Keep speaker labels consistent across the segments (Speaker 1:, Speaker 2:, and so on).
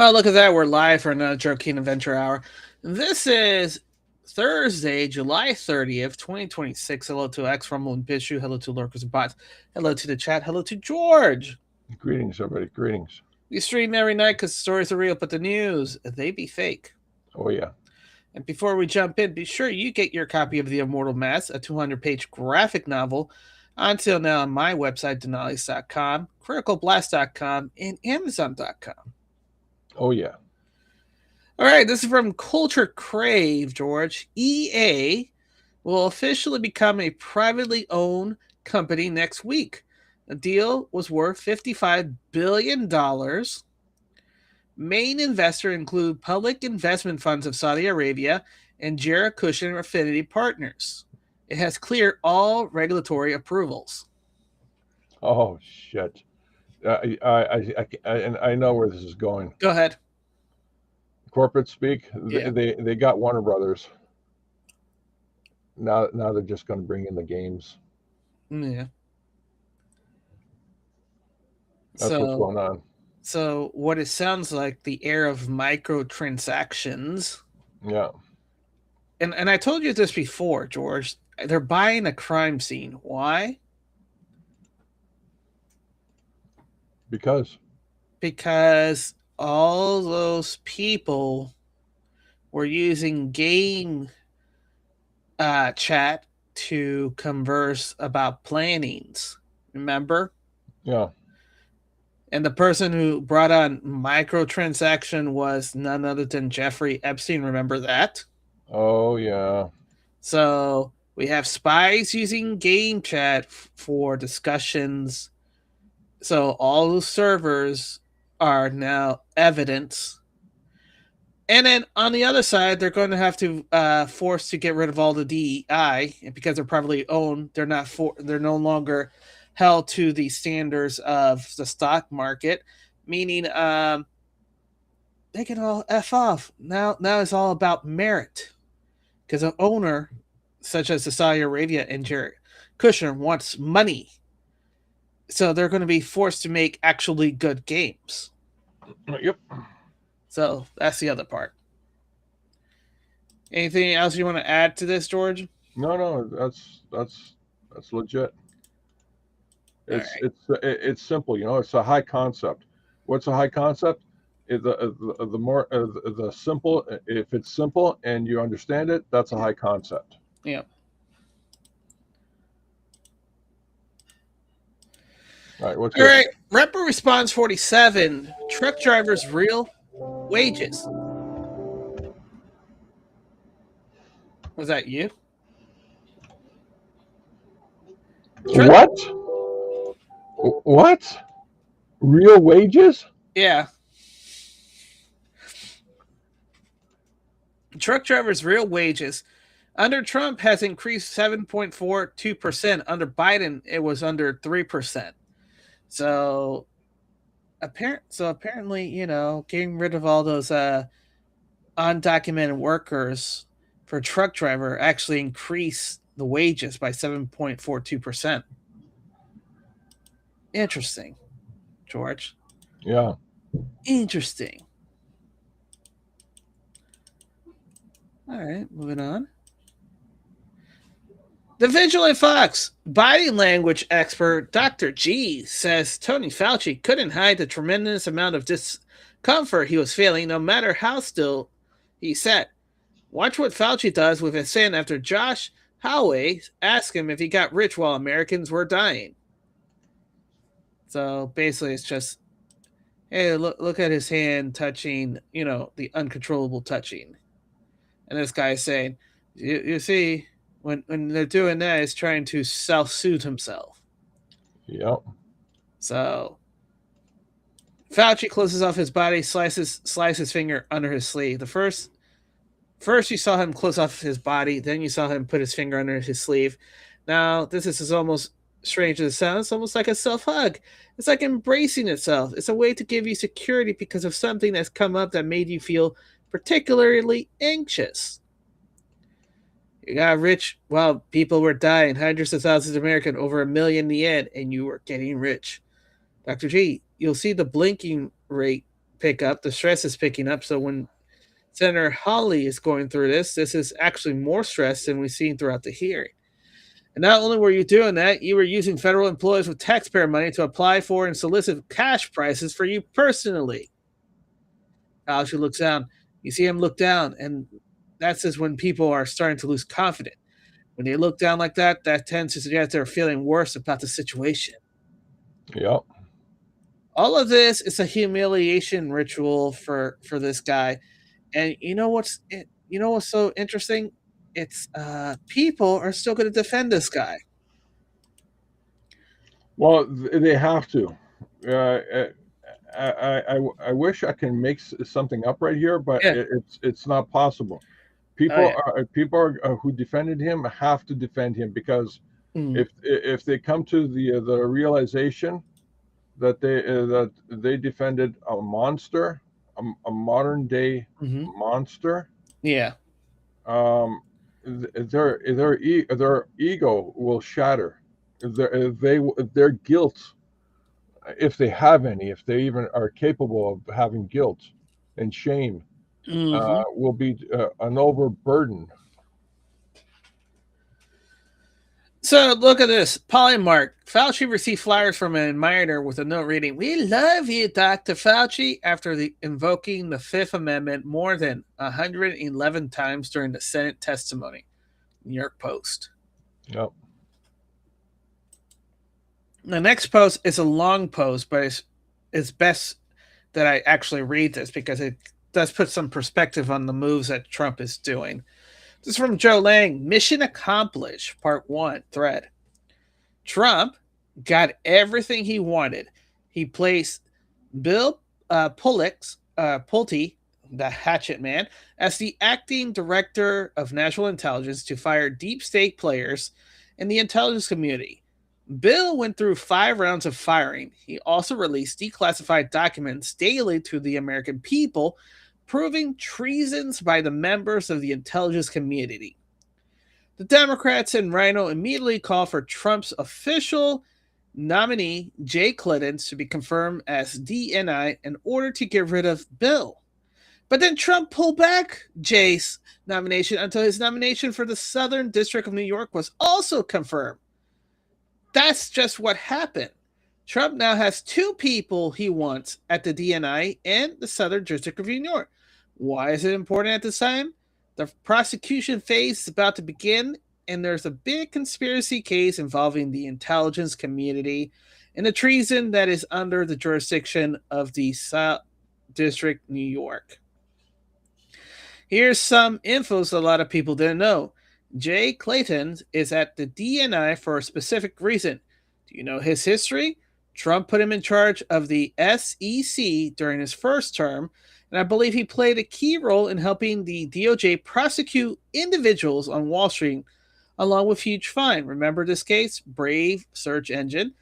Speaker 1: Well, look at that. We're live for another Joking Adventure Hour. This is Thursday, July 30th, 2026. Hello to X, Rumble, and Bishu. Hello to Lurkers and Bots. Hello to the chat. Hello to George.
Speaker 2: Greetings, everybody. Greetings.
Speaker 1: We stream every night because the stories are real, but the news, they be fake.
Speaker 2: Oh, yeah.
Speaker 1: And before we jump in, be sure you get your copy of The Immortal Mask, a 200-page graphic novel, until now on my website, Dinales.com, CriticalBlast.com, and Amazon.com.
Speaker 2: Oh, yeah.
Speaker 1: All right, this is from Culture Crave, George. EA will officially become a privately owned company next week. The deal was worth $55 billion. Main investor include public investment funds of Saudi Arabia and Jared Kushner Affinity Partners. It has cleared all regulatory approvals.
Speaker 2: Oh, shit. I know where this is going.
Speaker 1: Go ahead.
Speaker 2: Corporate speak.
Speaker 1: Yeah.
Speaker 2: They got Warner Brothers. Now they're just going to bring in the games.
Speaker 1: Yeah.
Speaker 2: That's what's going on.
Speaker 1: So what it sounds like, the era of microtransactions.
Speaker 2: Yeah.
Speaker 1: And I told you this before, George. They're buying a crime scene. Why?
Speaker 2: Because
Speaker 1: all those people were using game chat to converse about plannings. Remember?
Speaker 2: Yeah.
Speaker 1: And the person who brought on microtransaction was none other than Jeffrey Epstein. Remember that?
Speaker 2: Oh, yeah.
Speaker 1: So we have spies using game chat for discussions. So all those servers are now evidence. And then on the other side, they're going to have to force to get rid of all the DEI, and because they're privately owned, they're no longer held to the standards of the stock market, meaning they can all F off. Now it's all about merit, because an owner such as the Saudi Arabia and Jared Kushner wants money. So they're going to be forced to make actually good games.
Speaker 2: Yep.
Speaker 1: So that's the other part. Anything else you want to add to this, George?
Speaker 2: No, that's legit. It's simple, It's a high concept. What's a high concept? The more the simple. If it's simple and you understand it, that's a high concept.
Speaker 1: Yeah.
Speaker 2: All right. What's
Speaker 1: all right? Rapper Response 47. Truck drivers' real wages. Was that you?
Speaker 2: What? Real wages?
Speaker 1: Yeah. Truck drivers' real wages under Trump has increased 7.42%. Under Biden, it was under 3%. So apparently, getting rid of all those undocumented workers for truck driver actually increased the wages by 7.42%. Interesting, George.
Speaker 2: Yeah.
Speaker 1: Interesting. All right, moving on. The Vigilant Fox body language expert Dr. G says Tony Fauci couldn't hide the tremendous amount of discomfort he was feeling, no matter how still he sat. Watch what Fauci does with his son after Josh Holloway asked him if he got rich while Americans were dying. So basically, it's just, hey, look at his hand touching, the uncontrollable touching. And this guy is saying, you see, when they're doing that, he's trying to self-soothe himself.
Speaker 2: Yep.
Speaker 1: So Fauci closes off his body, slices his finger under his sleeve. The first you saw him close off his body, then you saw him put his finger under his sleeve. Now, this is almost strange as it sounds. It's almost like a self-hug. It's like embracing itself. It's a way to give you security because of something that's come up that made you feel particularly anxious. You got rich while people were dying, hundreds of thousands of Americans, over 1 million in the end, and you were getting rich. Dr. G, you'll see the blinking rate pick up. The stress is picking up. So when Senator Hawley is going through this is actually more stress than we've seen throughout the hearing. And not only were you doing that, you were using federal employees with taxpayer money to apply for and solicit cash prices for you personally. Fauci looks down. You see him look down, and that's just when people are starting to lose confidence. When they look down like that, that tends to suggest they're feeling worse about the situation.
Speaker 2: Yep.
Speaker 1: All of this is a humiliation ritual for this guy. And you know what's so interesting? It's people are still going to defend this guy.
Speaker 2: Well, they have to. I wish I can make something up right here, but
Speaker 1: Yeah.
Speaker 2: it's not possible.
Speaker 1: Oh yeah.
Speaker 2: People are who defended him have to defend him, because if they come to the realization that they defended a monster, a modern day monster,
Speaker 1: Yeah.
Speaker 2: Their ego will shatter. Their guilt, if they have any, if they even are capable of having guilt and shame, will be an overburden.
Speaker 1: So look at this. Polymark. Fauci received flyers from an admirer with a note reading, "We love you, Dr. Fauci," after invoking the Fifth Amendment more than 111 times during the Senate testimony. New York Post.
Speaker 2: Yep.
Speaker 1: The next post is a long post, but it's best that I actually read this because it does put some perspective on the moves that Trump is doing. This is from Joe Lang. Mission accomplished, part 1, thread. Trump got everything he wanted. He placed Bill Pulte, the hatchet man, as the acting director of national intelligence to fire deep state players in the intelligence community. Bill went through 5 rounds of firing. He also released declassified documents daily to the American people, proving treasons by the members of the intelligence community. The Democrats and Rhino immediately called for Trump's official nominee, Jay Clinton, to be confirmed as DNI in order to get rid of Bill. But then Trump pulled back Jay's nomination until his nomination for the Southern District of New York was also confirmed. That's just what happened. Trump now has 2 people he wants at the DNI and the Southern District of New York. Why is it important at this time? The prosecution phase is about to begin, and there's a big conspiracy case involving the intelligence community and the treason that is under the jurisdiction of the South District, New York. Here's some info a lot of people didn't know. Jay Clayton is at the DNI for a specific reason. Do you know his history? Trump put him in charge of the SEC during his first term, and I believe he played a key role in helping the DOJ prosecute individuals on Wall Street, along with huge fine. Remember this case? Brave search engine.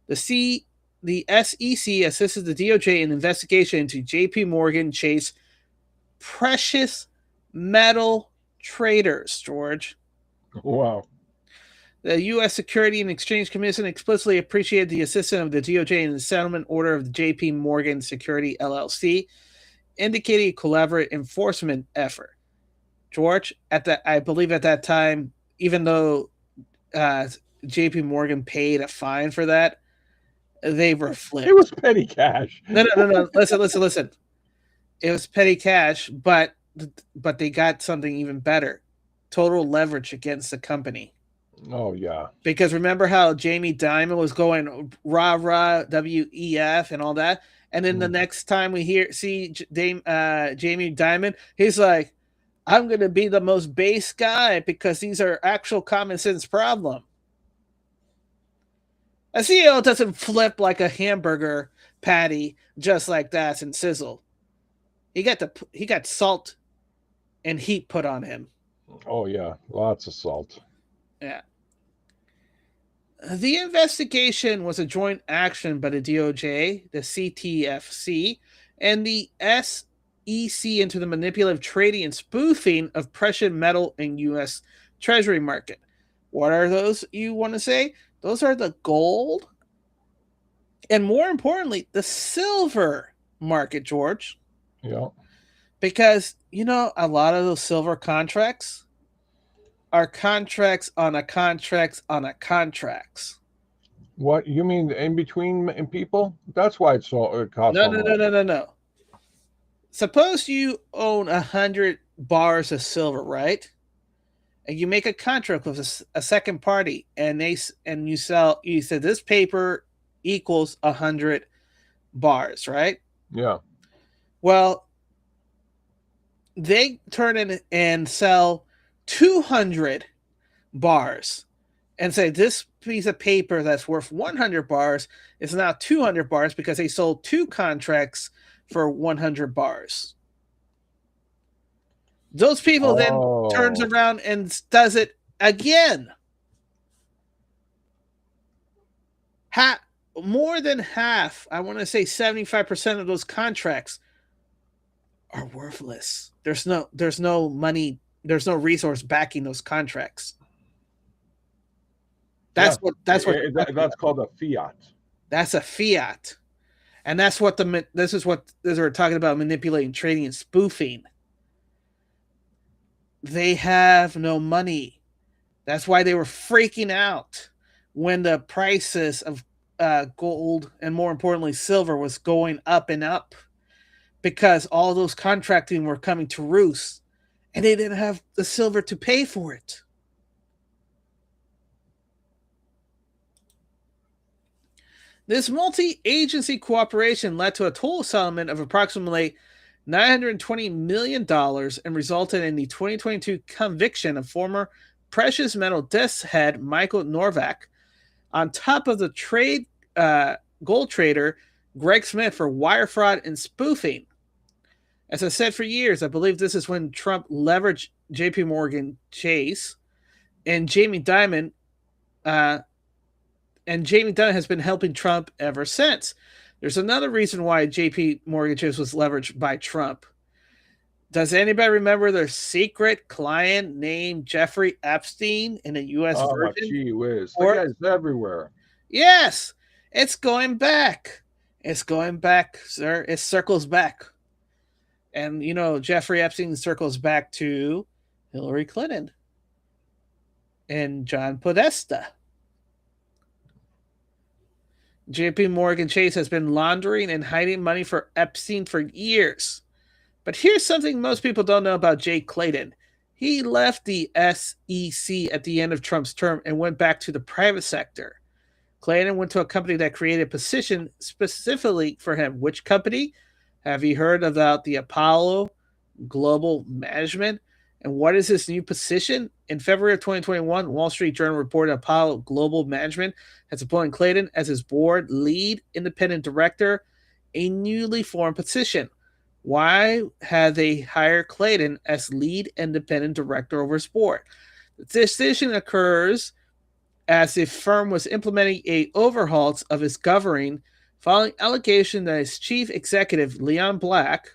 Speaker 1: The SEC assisted the DOJ in investigation into J.P. Morgan Chase precious metal traders, George.
Speaker 2: Wow.
Speaker 1: The U.S. Security and Exchange Commission explicitly appreciated the assistance of the DOJ in the settlement order of the J.P. Morgan Security LLC, indicating a collaborative enforcement effort. George, I believe at that time, even though J.P. Morgan paid a fine for that, they were flipped.
Speaker 2: It was petty cash.
Speaker 1: No. Listen. It was petty cash, but they got something even better: total leverage against the company.
Speaker 2: Oh yeah.
Speaker 1: Because remember how Jamie Dimon was going rah WEF and all that, and then the next time we see Jamie Dimon, he's like, "I'm going to be the most base guy because these are actual common sense problem." A CEO doesn't flip like a hamburger patty just like that and sizzle. He got salt and heat put on him.
Speaker 2: Oh yeah, lots of salt.
Speaker 1: Yeah. The investigation was a joint action by the DOJ, the CTFC, and the SEC into the manipulative trading and spoofing of precious metal in U.S. Treasury market. What are those, you want to say? Those are the gold and, more importantly, the silver market, George,
Speaker 2: Yeah.
Speaker 1: because a lot of those silver contracts are contracts on a contracts on a contracts.
Speaker 2: What you mean in between people? That's why it costs
Speaker 1: No,
Speaker 2: so
Speaker 1: no, no,
Speaker 2: much.
Speaker 1: no, no, no. Suppose you own 100 bars of silver, right? And you make a contract with a second party, and you said this paper equals 100 bars, right?
Speaker 2: Yeah.
Speaker 1: Well, they turn in and sell 200 bars and say this piece of paper that's worth 100 bars is now 200 bars because they sold two contracts for 100 bars. Those people then turns
Speaker 2: Oh.
Speaker 1: around and does it again. More than half, I want to say 75% of those contracts are worthless. There's no money, there's no resource backing those contracts.
Speaker 2: Yeah.
Speaker 1: That's what
Speaker 2: That's called a fiat.
Speaker 1: that's a fiat. And that's what this we're talking about, manipulating, trading, and spoofing. They have no money. That's why they were freaking out when the prices of gold and, more importantly, silver was going up and up, because all those contracting were coming to roost and they didn't have the silver to pay for it. This multi-agency cooperation led to a total settlement of approximately $920 million and resulted in the 2022 conviction of former precious metal desk head Michael Novak, on top of the gold trader Greg Smith, for wire fraud and spoofing. As I said for years, I believe this is when Trump leveraged J.P. Morgan Chase and Jamie Dimon. And Jamie Dimon has been helping Trump ever since. There's another reason why J.P. Morgan Chase was leveraged by Trump. Does anybody remember their secret client named Jeffrey Epstein in a U.S.
Speaker 2: Oh my
Speaker 1: Virgin
Speaker 2: gee whiz. The
Speaker 1: port?
Speaker 2: guy's everywhere.
Speaker 1: Yes, it's going back. It's going back, sir. It circles back. And, Jeffrey Epstein circles back to Hillary Clinton and John Podesta. JP Morgan Chase has been laundering and hiding money for Epstein for years. But here's something most people don't know about Jay Clayton. He left the SEC at the end of Trump's term and went back to the private sector. Clayton went to a company that created a position specifically for him. Which company? Have you heard about the Apollo Global Management? And what is this new position? In February of 2021, Wall Street Journal reported Apollo Global Management has appointed Clayton as his board lead independent director, a newly formed position. Why had they hired Clayton as lead independent director over his board? The decision occurs as the firm was implementing a overhaul of its governing following allegation that its chief executive, Leon Black,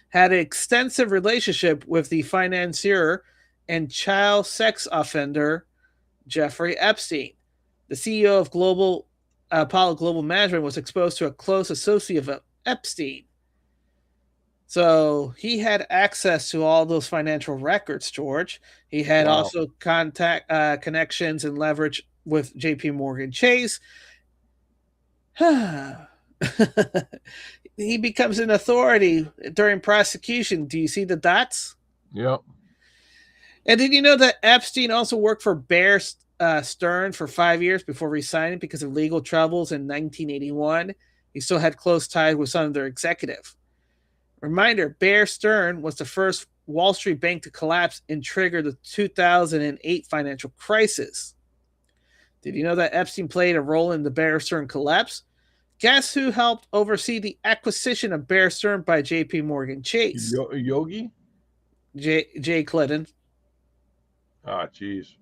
Speaker 1: had an extensive relationship with the financier and child sex offender Jeffrey Epstein. The CEO of Apollo Global Management was exposed to a close associate of Epstein. So he had access to all those financial records, George. He had
Speaker 2: Wow.
Speaker 1: also connections and leverage with J.P. Morgan Chase. He becomes an authority during prosecution. Do you see the dots?
Speaker 2: Yep.
Speaker 1: And did you know that Epstein also worked for Bear Stearns for 5 years before resigning because of legal troubles in 1981? He still had close ties with some of their executives. Reminder, Bear Stearns was the first Wall Street bank to collapse and trigger the 2008 financial crisis. Did you know that Epstein played a role in the Bear Stearns collapse? Guess who helped oversee the acquisition of Bear Stearns by J.P. Morgan Chase?
Speaker 2: Yogi?
Speaker 1: Jay Clinton.
Speaker 2: Ah, jeez.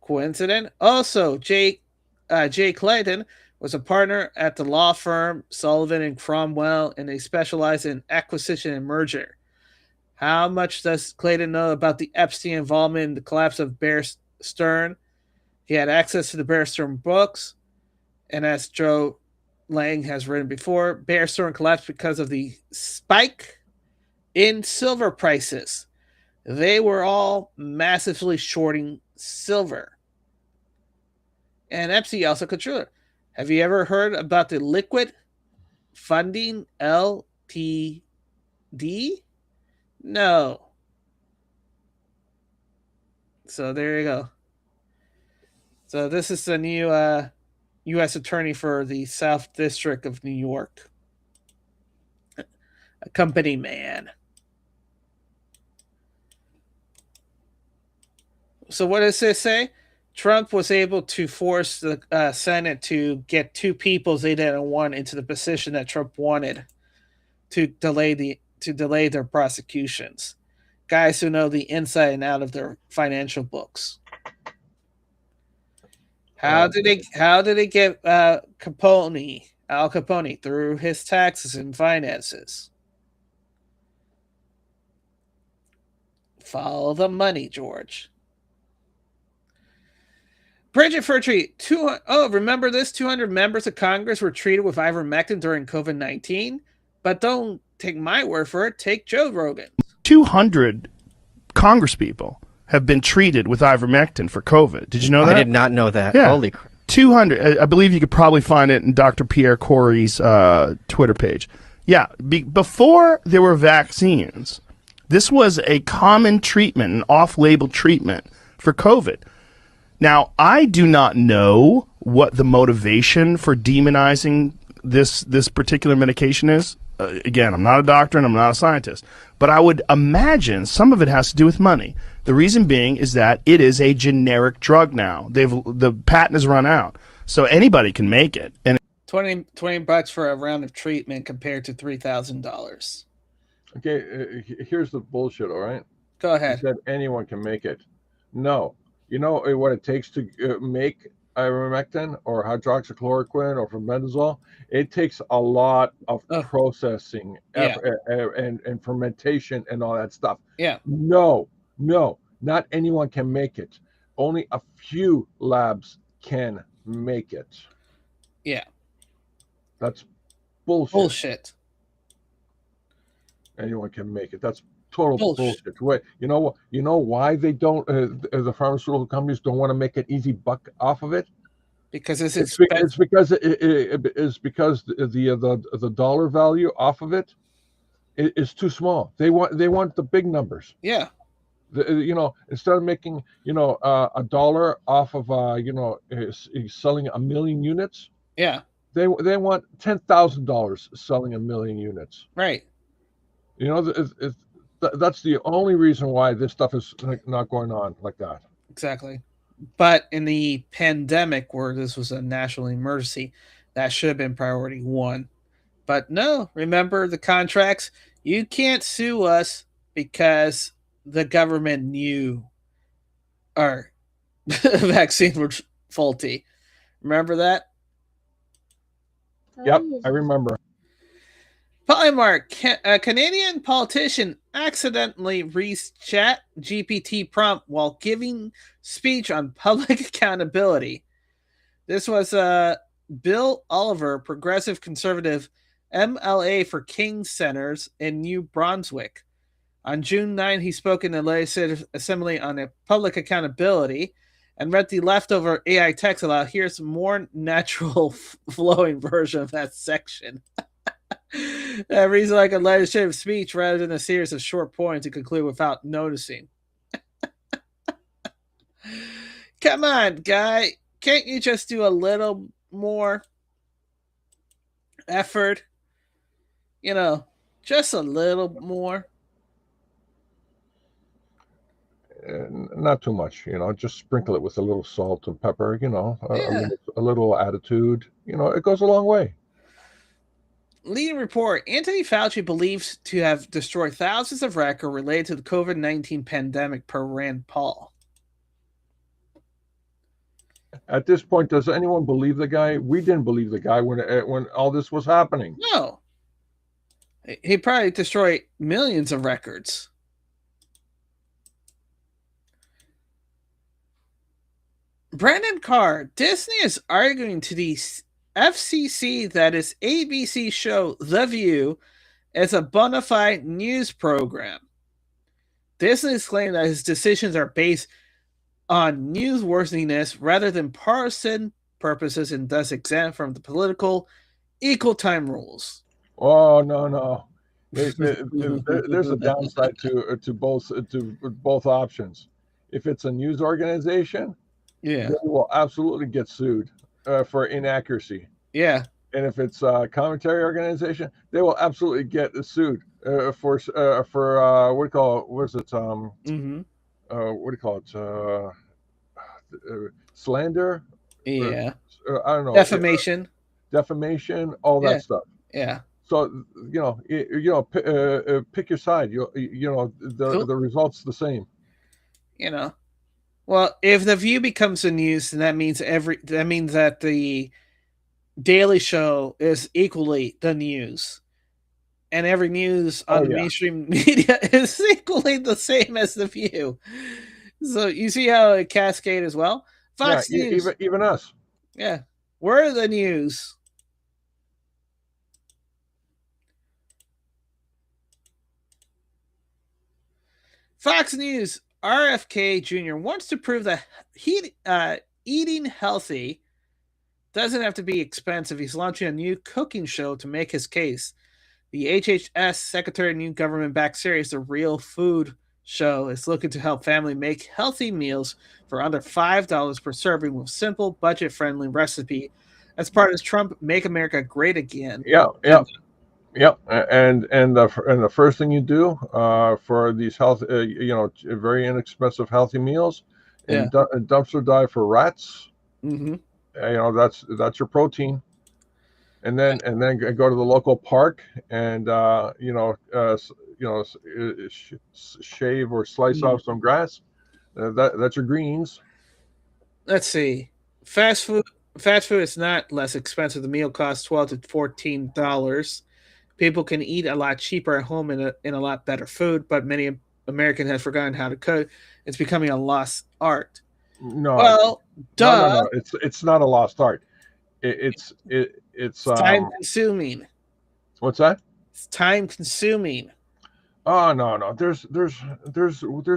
Speaker 1: Coincident? Also, Jay Clayton was a partner at the law firm Sullivan and Cromwell, and they specialize in acquisition and merger. How much does Clayton know about the Epstein involvement in the collapse of Bear Stearns? He had access to the Bear Stearns books, and as Joe Lang has written before, Bear Stearns collapsed because of the spike in silver prices. They were all massively shorting silver. And Epstein also controlled it. Have you ever heard about the liquid funding LTD? No. So there you go. So this is the new U.S. attorney for the South District of New York. A company man. So what does this say? Trump was able to force the Senate to get two people they didn't want into the position that Trump wanted to delay their prosecutions. Guys who know the inside and out of their financial books. How did they get Al Capone through his taxes and finances? Follow the money, George. Bridget Furtree, remember this? 200 members of Congress were treated with ivermectin during COVID-19? But don't take my word for it. Take Joe Rogan.
Speaker 3: 200 congresspeople have been treated with ivermectin for COVID. Did you know that?
Speaker 4: I did not know that.
Speaker 3: Yeah.
Speaker 4: Holy crap.
Speaker 3: 200. I believe you could probably find it in Dr. Pierre Corey's Twitter page. Yeah. Before there were vaccines, this was a common treatment, an off-label treatment for COVID. Now, I do not know what the motivation for demonizing this particular medication is. Again, I'm not a doctor and I'm not a scientist, but I would imagine some of it has to do with money. The reason being is that it is a generic drug now. The patent has run out, so anybody can make it. And
Speaker 1: $20 for a round of treatment compared to $3,000.
Speaker 2: Okay, here's the bullshit. All right,
Speaker 1: go ahead.
Speaker 2: You said anyone can make it. No, you know what it takes to make ivermectin or hydroxychloroquine or fenbendazole? It takes a lot of processing and fermentation and all that stuff.
Speaker 1: Yeah.
Speaker 2: No, not anyone can make it. Only a few labs can make it.
Speaker 1: Yeah.
Speaker 2: That's bullshit.
Speaker 1: Bullshit.
Speaker 2: Anyone can make it. That's total bullshit. Wait, you know why they don't? The pharmaceutical companies don't want to make an easy buck off of it.
Speaker 1: Because it's
Speaker 2: because the dollar value off of it is too small. They want the big numbers.
Speaker 1: Yeah.
Speaker 2: Instead of making a dollar off of selling 1 million units.
Speaker 1: Yeah.
Speaker 2: They want $10,000 selling 1 million units.
Speaker 1: Right.
Speaker 2: That's the only reason why this stuff is not going on like that.
Speaker 1: Exactly. But in the pandemic, where this was a national emergency, that should have been priority one. But no, remember the contracts? You can't sue us because the government knew our vaccine was faulty. Remember that?
Speaker 2: Yep, I remember.
Speaker 1: Polymark, a Canadian politician accidentally reads Chat GPT prompt while giving speech on public accountability. This was Bill Oliver, progressive conservative MLA for King Centers in New Brunswick. On June 9, he spoke in the Legislative Assembly on public accountability and read the leftover AI text aloud. Here's a more natural flowing version of that section. That reads like a legislative speech rather than a series of short points to conclude without noticing. Come on, guy. Can't you just do a little more effort? Just a little more.
Speaker 2: Not too much, just sprinkle it with a little salt and pepper, a little attitude, it goes a long way.
Speaker 1: Leading report, Anthony Fauci believes to have destroyed thousands of records related to the COVID-19 pandemic per Rand Paul.
Speaker 2: At this point, does anyone believe the guy? We didn't believe the guy when all this was happening.
Speaker 1: No. He probably destroyed millions of records. Brandon Carr, Disney is arguing to the FCC, that is ABC show The View, is a bona fide news program. Disney is claiming that his decisions are based on newsworthiness rather than partisan purposes and thus exempt from the political equal time rules.
Speaker 2: Oh no. There's a downside to both options. If it's a news organization,
Speaker 1: Yeah.
Speaker 2: they will absolutely get sued for inaccuracy.
Speaker 1: Yeah.
Speaker 2: And if it's a commentary organization, they will absolutely get sued for what do you call it? What is it?
Speaker 1: Mm-hmm.
Speaker 2: What do you call it? Slander?
Speaker 1: Yeah.
Speaker 2: I don't know.
Speaker 1: Defamation.
Speaker 2: Defamation, all
Speaker 1: Yeah.
Speaker 2: that stuff.
Speaker 1: Yeah.
Speaker 2: So pick your side. The result's the same.
Speaker 1: You know. Well, if The View becomes the news, then that means that the Daily Show is equally the news. And every news on the mainstream media is equally the same as The View. So you see how it cascades as well? Fox News.
Speaker 2: Even us.
Speaker 1: Yeah. We're the news. Fox News, RFK Jr. wants to prove that eating healthy doesn't have to be expensive. He's launching a new cooking show to make his case. The HHS Secretary new government-backed series, The Real Food Show, is looking to help family make healthy meals for under $5 per serving with simple, budget-friendly recipe as part of his Trump Make America Great Again.
Speaker 2: Yeah. And the first thing you do for these health, very inexpensive healthy meals, and dumpster dive for rats.
Speaker 1: Mm-hmm.
Speaker 2: That's your protein. And then go to the local park and shave or slice off some grass. That's your greens.
Speaker 1: Let's see. Fast food is not less expensive. The meal costs $12 to $14. People can eat a lot cheaper at home in a lot better food, but many Americans have forgotten how to cook. It's becoming a lost art.
Speaker 2: No, it's not a lost art. It's
Speaker 1: time consuming.
Speaker 2: What's that?
Speaker 1: It's time consuming.
Speaker 2: Oh no. There's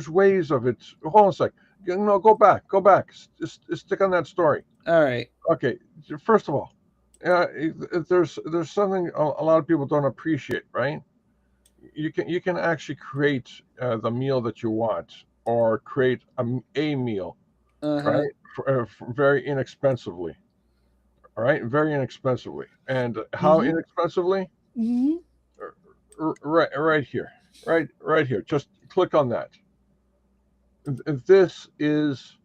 Speaker 2: ways of it. Hold on a sec. No, go back. Just stick on that story.
Speaker 1: All right.
Speaker 2: Okay. First of all, there's something a lot of people don't appreciate, right? You can actually create the meal that you want, or create a meal, right? Very inexpensively. All right, very inexpensively. And how inexpensively?
Speaker 1: Mm-hmm.
Speaker 2: Right here. Right here. Just click on that. This is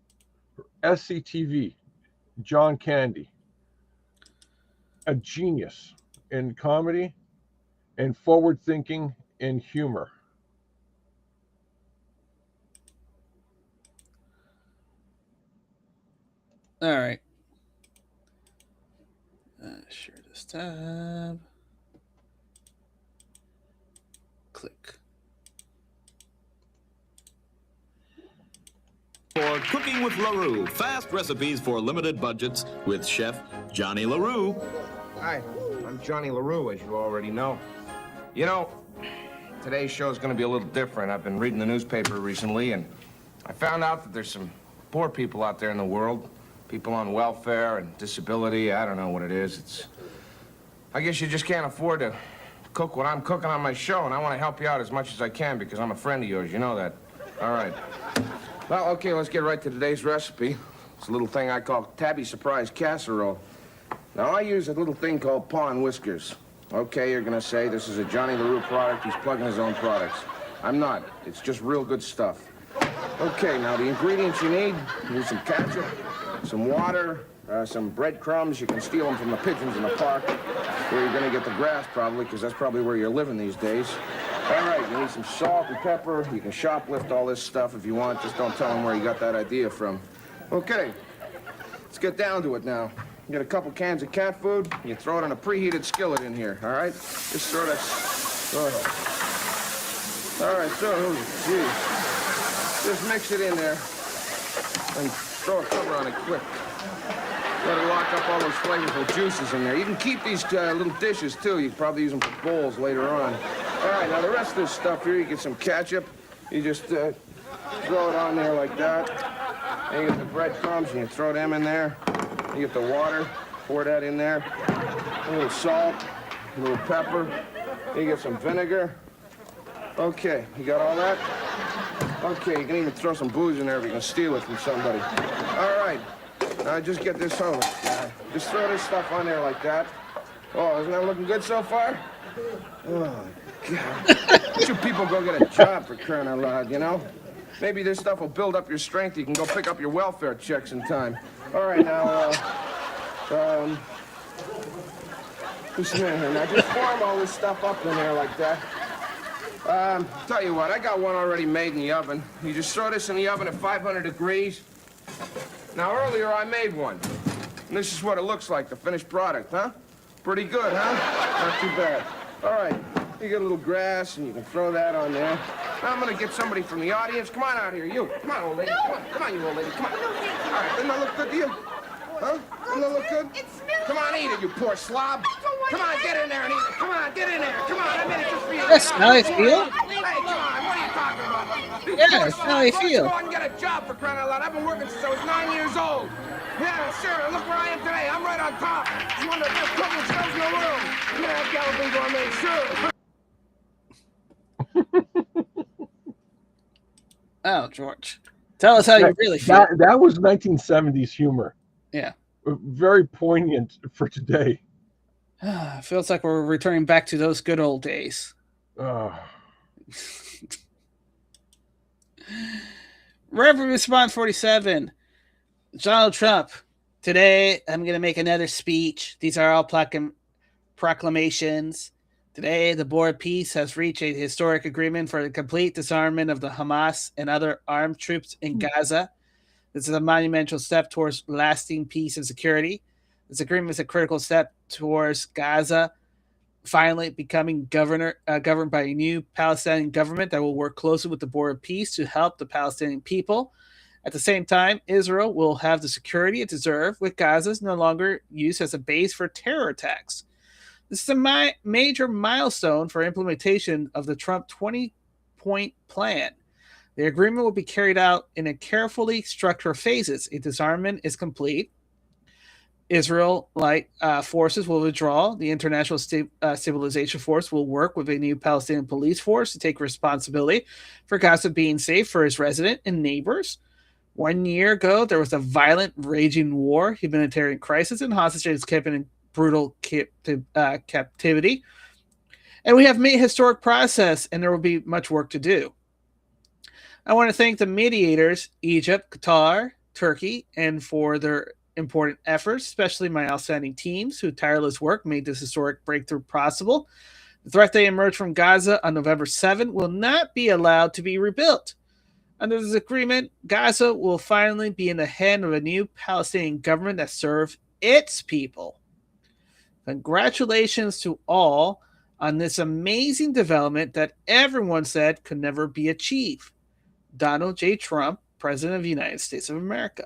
Speaker 2: SCTV, John Candy, a genius in comedy and forward thinking and humor.
Speaker 1: All right. Share this tab. Click.
Speaker 4: For Cooking with LaRue, fast recipes for limited budgets with Chef Johnny LaRue.
Speaker 5: Hi, I'm Johnny LaRue, as you already know. You know, today's show is going to be a little different. I've been reading the newspaper recently, and I found out that there's some poor people out there in the world, people on welfare and disability. I don't know what it is. I guess you just can't afford to cook what I'm cooking on my show, and I want to help you out as much as I can because I'm a friend of yours. You know that. All right. Well, okay, let's get right to today's recipe. It's a little thing I call Tabby Surprise Casserole. Now, I use a little thing called paw and whiskers. Okay, you're gonna say this is a Johnny LaRue product. He's plugging his own products. I'm not. It's just real good stuff. Okay, now the ingredients you need some ketchup, some water, some breadcrumbs. You can steal them from the pigeons in the park, where you're gonna get the grass probably, because that's probably where you're living these days. All right, you need some salt and pepper. You can shoplift all this stuff if you want. Just don't tell them where you got that idea from. Okay, let's get down to it now. You get a couple cans of cat food. You throw it in a preheated skillet in here, all right? Just sort of. All right, so, geez. Just mix it in there and throw a cover on it quick. Let it lock up all those flavorful juices in there. You can keep these little dishes, too. You can probably use them for bowls later on. All right, now the rest of this stuff here, you get some ketchup. You just throw it on there like that. And you get the breadcrumbs, and you throw them in there. You get the water, pour that in there. A little salt, a little pepper. You get some vinegar. Okay, you got all that? Okay, you can even throw some booze in there if you can steal it from somebody. All right, now just get this over. Just throw this stuff on there like that. Oh, isn't that looking good so far? Oh, God. You people go get a job for crying out loud, you know? Maybe this stuff will build up your strength. You can go pick up your welfare checks in time. All right, now, what's in here? Now, just form all this stuff up in there like that. Tell you what, I got one already made in the oven. You just throw this in the oven at 500 degrees. Now, earlier I made one. And this is what it looks like, the finished product, huh? Pretty good, huh? Not too bad. All right, you get a little grass, and you can throw that on there. Now I'm gonna get somebody from the audience. Come on out here, you. Come on, old lady. Come on, you old lady. Come on. All right, doesn't that look good to you? Huh? Doesn't that look good? Come on, eat it, you poor slob. Come on, get in there and eat it. Come on, get in there. Come on, I made it just for you.
Speaker 1: That's how I feel.
Speaker 5: Hey, come on, what are you talking about?
Speaker 1: Yeah, that's how I feel.
Speaker 5: Go out and get a job for crying out loud. I've been working since I was 9 years old. Yeah, sure. Look where I am today. I'm right on top. It's one of the best cooking shows in the world. Yeah, Galloping Gourmet, sure.
Speaker 1: Oh, George. Tell us how you really feel.
Speaker 2: That was 1970s humor.
Speaker 1: Yeah.
Speaker 2: Very poignant for today.
Speaker 1: Feels like we're returning back to those good old days. Reverend Response 47. Donald Trump. Today, I'm going to make another speech. These are all proclamations. Today, the Board of Peace has reached a historic agreement for the complete disarmament of the Hamas and other armed troops in Gaza. This is a monumental step towards lasting peace and security. This agreement is a critical step towards Gaza finally becoming governed by a new Palestinian government that will work closely with the Board of Peace to help the Palestinian people. At the same time, Israel will have the security it deserves, with Gaza no longer used as a base for terror attacks. This is a major milestone for implementation of the Trump 20-point plan. The agreement will be carried out in a carefully structured phases. A disarmament is complete. Israel-like forces will withdraw. The International Stabilization Force will work with a new Palestinian police force to take responsibility for Gaza being safe for its residents and neighbors. 1 year ago, there was a violent, raging war, humanitarian crisis, and hostages kept in brutal captivity. And we have made a historic process, and there will be much work to do. I want to thank the mediators, Egypt, Qatar, Turkey, and for their important efforts, especially my outstanding teams whose tireless work made this historic breakthrough possible. The threat that emerged from Gaza on November 7 will not be allowed to be rebuilt. Under this agreement, Gaza will finally be in the hands of a new Palestinian government that serves its people. Congratulations to all on this amazing development that everyone said could never be achieved. Donald J. Trump, President of the United States of America.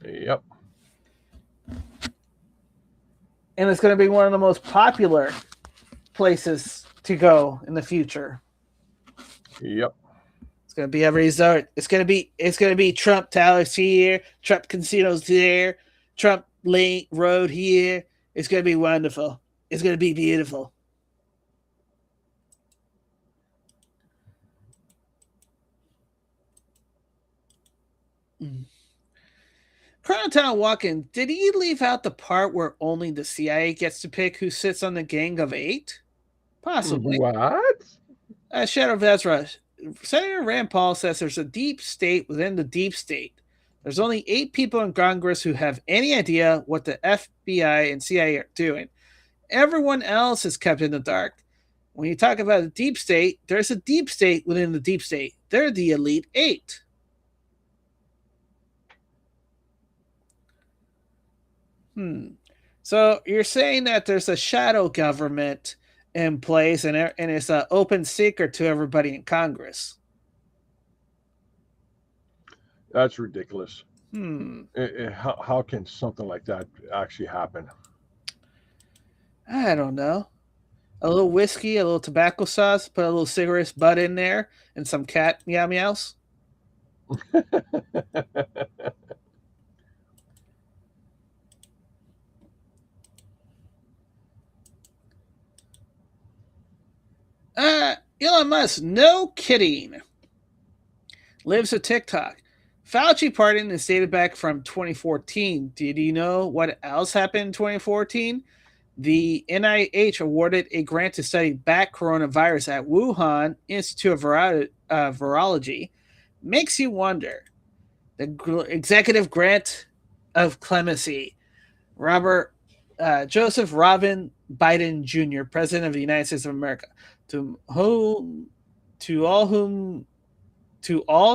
Speaker 2: Yep.
Speaker 1: And it's going to be one of the most popular places to go in the future.
Speaker 2: Yep.
Speaker 1: It's going to be a resort. It's going to be Trump Towers here, Trump casinos there, Trump Lake Road here. It's going to be wonderful. It's going to be beautiful. Colonel Town Walken, did he leave out the part where only the CIA gets to pick who sits on the Gang of Eight? Possibly.
Speaker 2: What?
Speaker 1: Shadow of Ezra. Senator Rand Paul says there's a deep state within the deep state. There's only 8 people in Congress who have any idea what the FBI and CIA are doing. Everyone else is kept in the dark. When you talk about a deep state, there's a deep state within the deep state. They're the Elite 8. So you're saying that there's a shadow government in place and it's an open secret to everybody in Congress.
Speaker 2: That's ridiculous. How can something like that actually happen?
Speaker 1: I don't know. A little whiskey, a little tobacco sauce, put a little cigarette butt in there, and some cat meow meows. Elon Musk, no kidding, lives a TikTok. Fauci pardon is dated back from 2014. Did you know what else happened in 2014? The NIH awarded a grant to study bat coronavirus at Wuhan Institute of Virology. Makes you wonder. The executive grant of clemency. Joseph Robin Biden Jr., President of the United States of America, to all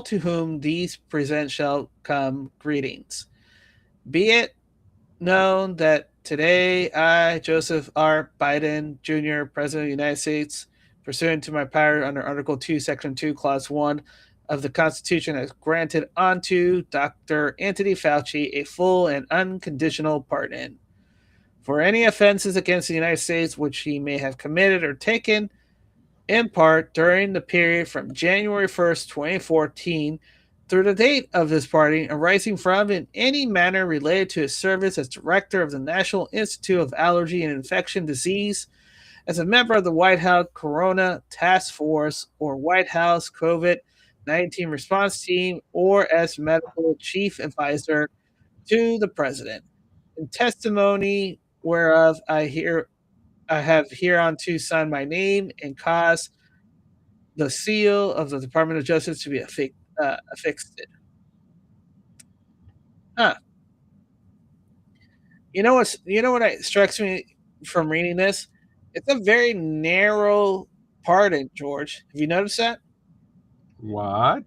Speaker 1: to whom these present shall come greetings. Be it known that today I, Joseph R. Biden Jr., President of the United States, pursuant to my power under Article 2, Section 2, Clause 1 of the Constitution, has granted unto Dr. Anthony Fauci a full and unconditional pardon for any offenses against the United States which he may have committed or taken in part during the period from January 1st, 2014 through the date of this pardon, arising from in any manner related to his service as director of the National Institute of Allergy and Infectious Disease, as a member of the White House Corona Task Force or White House COVID-19 Response Team, or as medical chief advisor to the president. In testimony whereof I have hereunto signed my name and caused the seal of the Department of Justice to be affixed. Huh. You know what strikes me from reading this? It's a very narrow pardon, George. Have you noticed that?
Speaker 2: What?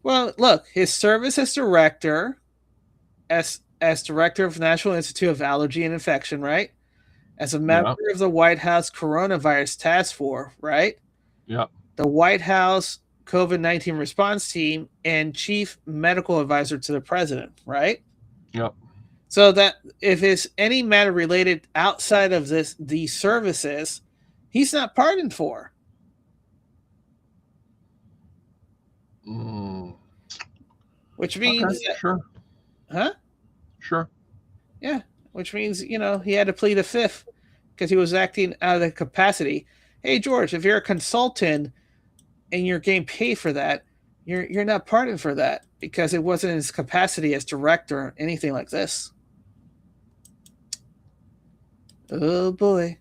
Speaker 1: Well, look, his service as director, as director of National Institute of Allergy and Infection, right? As a member of the White House Coronavirus Task Force, right?
Speaker 2: Yeah.
Speaker 1: The White House COVID-19 Response Team, and chief medical advisor to the president, right?
Speaker 2: Yep.
Speaker 1: So that if it's any matter related outside of these services, he's not pardoned for. Which means
Speaker 2: sure.
Speaker 1: Huh?
Speaker 2: Sure.
Speaker 1: Yeah. Which means, he had to plead a fifth because he was acting out of the capacity. Hey, George, if you're a consultant and you're getting paid for that, you're not pardoned for that because it wasn't his capacity as director or anything like this. Oh, boy.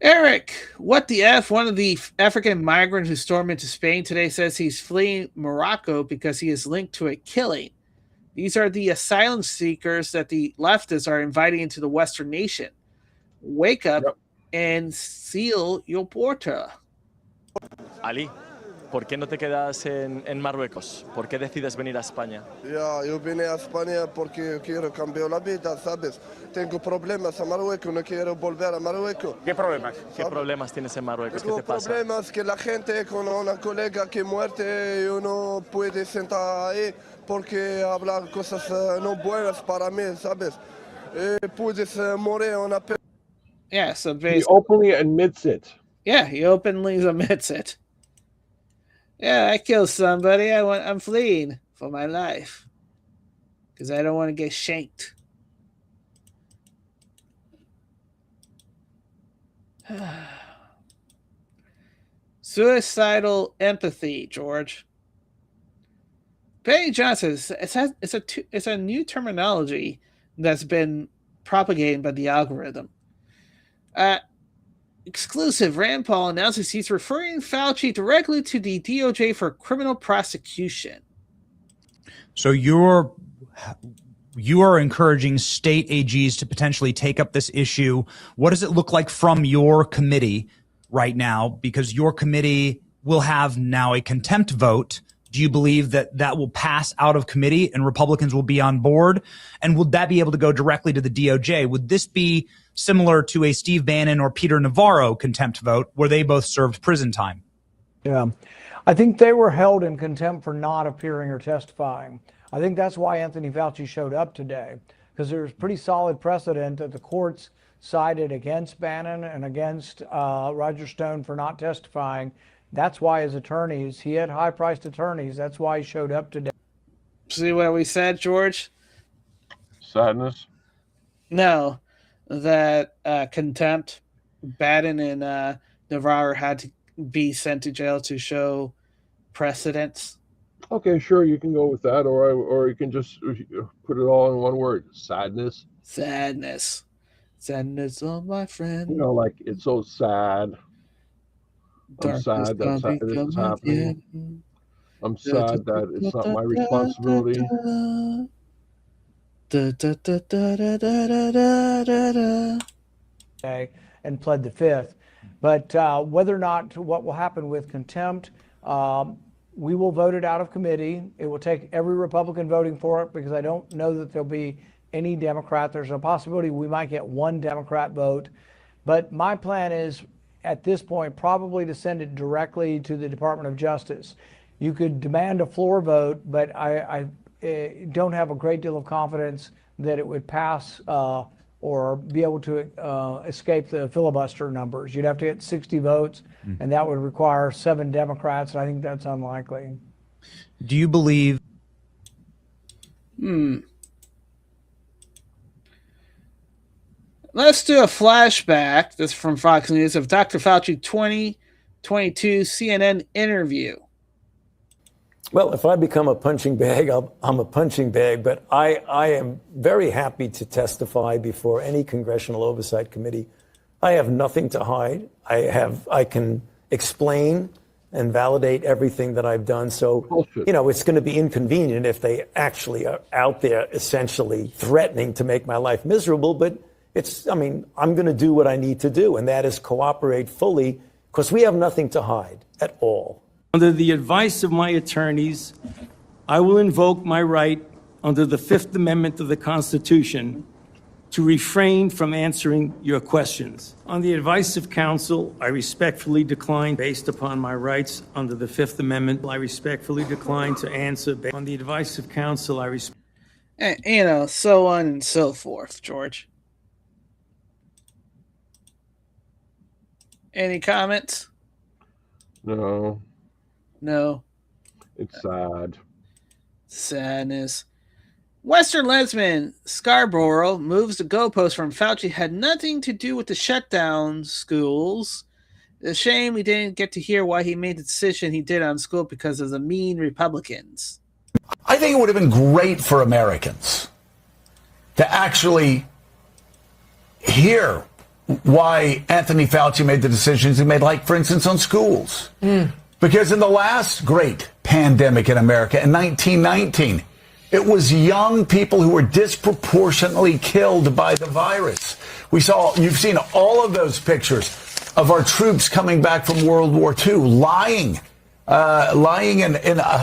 Speaker 1: Eric, what the F? One of the African migrants who stormed into Spain today says he's fleeing Morocco because he is linked to a killing. These are the asylum seekers that the leftists are inviting into the Western nation. Wake up and seal your porta.
Speaker 6: Ali, ¿por qué no te quedas en Marruecos? ¿Por qué decides venir a España?
Speaker 7: Ya, yo vine a España porque quiero cambiar la vida, ¿sabes? Tengo problemas en Marruecos, no quiero volver a Marruecos.
Speaker 6: ¿Qué problemas? ¿Qué problemas tienes en Marruecos? ¿Qué te pasa?
Speaker 7: Problemas que la gente con una colega que muerte, yo no puede sentar ahí porque hablar cosas no buenas para mí, ¿sabes? Puedes morir una persona.
Speaker 1: Yeah, so basically,
Speaker 2: he openly admits it.
Speaker 1: Yeah, he openly admits it. Yeah, I killed somebody. I'm fleeing for my life because I don't want to get shanked. Suicidal empathy, George. Benny Johnson, it's a new terminology that's been propagated by the algorithm. Exclusive, Rand Paul announces he's referring Fauci directly to the DOJ for criminal prosecution.
Speaker 8: So you are encouraging state AGs to potentially take up this issue. What does it look like from your committee right now? Because your committee will have now a contempt vote. Do you believe that will pass out of committee and Republicans will be on board? And would that be able to go directly to the DOJ? Would this be similar to a Steve Bannon or Peter Navarro contempt vote where they both served prison time?
Speaker 9: Yeah. I think they were held in contempt for not appearing or testifying. I think that's why Anthony Fauci showed up today, because there's pretty solid precedent that the courts sided against Bannon and against Roger Stone for not testifying. That's why his attorneys, he had high-priced attorneys. That's why he showed up today.
Speaker 1: See what we said, George?
Speaker 2: Sadness.
Speaker 1: No, that contempt, Bannon and Navarro had to be sent to jail to show precedence.
Speaker 2: Okay, sure, you can go with that, or you can just put it all in one word: sadness.
Speaker 1: Sadness. Sadness, oh my friend.
Speaker 2: You know, like it's so sad. I'm sad that this is happening. I'm sad that it's not my responsibility.
Speaker 9: And pled the fifth. But whether or not what will happen with contempt, we will vote it out of committee. It will take every Republican voting for it, because I don't know that there'll be any Democrat. There's a possibility we might get one Democrat vote. But my plan is, at this point, probably to send it directly to the Department of Justice. You could demand a floor vote, but I don't have a great deal of confidence that it would pass or be able to escape the filibuster numbers. You'd have to get 60 votes, and that would require 7 Democrats, and I think that's unlikely.
Speaker 8: Do you believe?
Speaker 1: Let's do a flashback. This is from Fox News of Dr. Fauci 2022 CNN interview.
Speaker 10: Well, if I become a punching bag, I'm a punching bag, but I am very happy to testify before any congressional oversight committee. I have nothing to hide. I can explain and validate everything that I've done. So,
Speaker 2: Bullshit.
Speaker 10: you know, it's going to be inconvenient if they actually are out there essentially threatening to make my life miserable. But I'm going to do what I need to do, and that is cooperate fully, because we have nothing to hide at all.
Speaker 11: Under the advice of my attorneys, I will invoke my right under the Fifth Amendment of the Constitution to refrain from answering your questions. On the advice of counsel, I respectfully decline, based upon my rights under the Fifth Amendment, I respectfully decline to answer. On the advice of counsel,
Speaker 1: And, so on and so forth, George. Any comments?
Speaker 2: No.
Speaker 1: No.
Speaker 2: It's sad.
Speaker 1: Sadness. Western Lesbian Scarborough moves the goalpost from Fauci had nothing to do with the shutdown schools. It's a shame we didn't get to hear why he made the decision he did on school because of the mean Republicans.
Speaker 12: I think it would have been great for Americans to actually hear why Anthony Fauci made the decisions he made, like, for instance, on schools. Because in the last great pandemic in America in 1919, it was young people who were disproportionately killed by the virus. You've seen all of those pictures of our troops coming back from World War II, lying in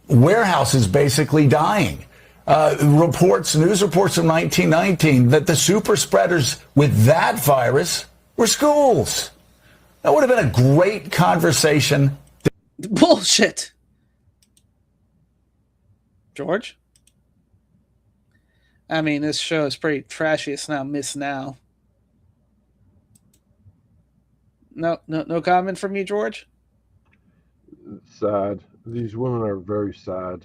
Speaker 12: warehouses, basically dying. News reports from 1919 that the super spreaders with that virus were schools. That would have been a great conversation.
Speaker 1: Bullshit. George? I mean, this show is pretty trashy. It's not Miss Now. No comment from you, George?
Speaker 2: Sad. These women are very sad.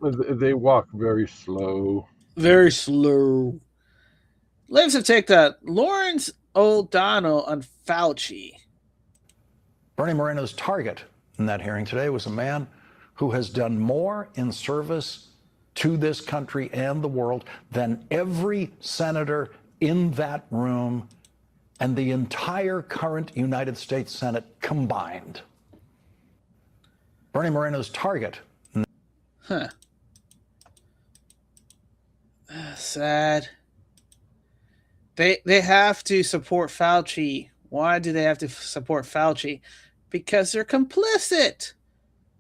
Speaker 2: They walk very slow.
Speaker 1: Very slow. Libs have taken that. Lawrence O'Donnell on Fauci.
Speaker 13: Bernie Moreno's target in that hearing today was a man who has done more in service to this country and the world than every senator in that room and the entire current United States Senate combined. Bernie Moreno's target.
Speaker 1: Sad. They have to support Fauci. Why do they have to support Fauci? Because they're complicit.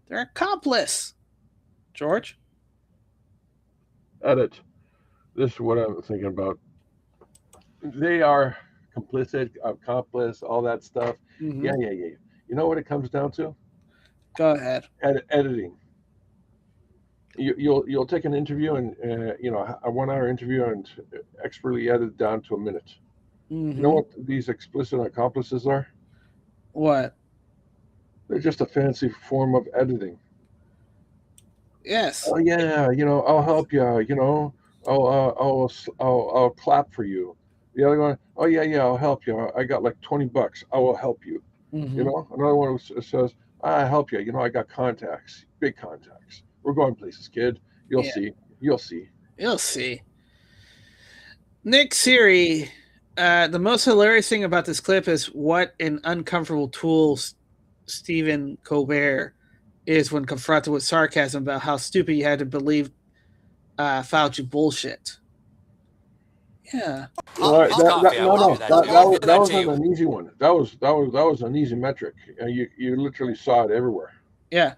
Speaker 1: They're accomplice. George?
Speaker 2: Edit. This is what I'm thinking about. They are complicit, accomplice, all that stuff.
Speaker 1: Mhm.
Speaker 2: Yeah. You know what it comes down to?
Speaker 1: Go ahead.
Speaker 2: Editing. You'll take an interview and a 1 hour interview and expertly edit it down to a minute.
Speaker 1: Mhm.
Speaker 2: You know what these explicit accomplices are?
Speaker 1: What?
Speaker 2: They're just a fancy form of editing.
Speaker 1: Yes.
Speaker 2: Oh yeah, I'll help you. I'll clap for you. The other one, oh yeah, I'll help you. I got like $20. I will help you.
Speaker 1: Mhm.
Speaker 2: Another one says, I help you. I got contacts, big contacts. We're going places, kid. You'll
Speaker 1: Yeah.
Speaker 2: see. You'll see.
Speaker 1: You'll see. Nick Siri, the most hilarious thing about this clip is what an uncomfortable tool Stephen Colbert is when confronted with sarcasm about how stupid you had to believe Fauci bullshit. Yeah.
Speaker 2: That wasn't an easy one. That was an easy metric. You literally saw it everywhere.
Speaker 1: Yeah.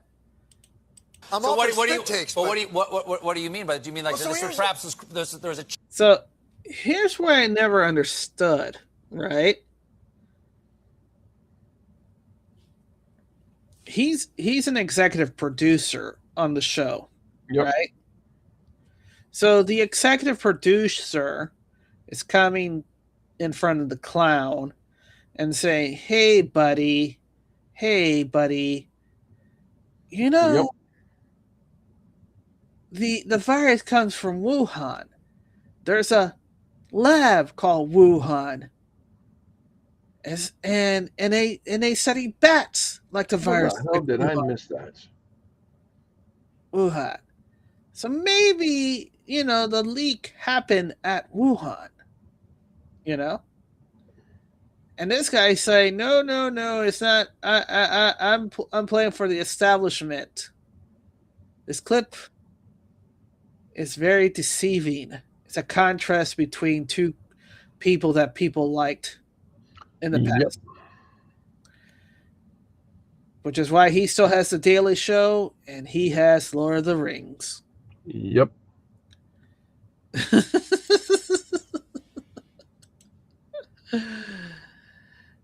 Speaker 14: So what do you mean by that? Do you mean like perhaps there's a...
Speaker 1: So here's what I never understood, right? He's an executive producer on the show, right? So the executive producer is coming in front of the clown and saying, hey buddy, the virus comes from Wuhan. There's a lab called Wuhan. And they study bats like the virus.
Speaker 2: How did I miss that?
Speaker 1: Wuhan. So maybe, the leak happened at Wuhan. And this guy's saying, no, it's not. I'm playing for the establishment. This clip is very deceiving. It's a contrast between two people that people liked in the past. Which is why he still has the Daily Show and he has Lord of the Rings.
Speaker 2: Yep.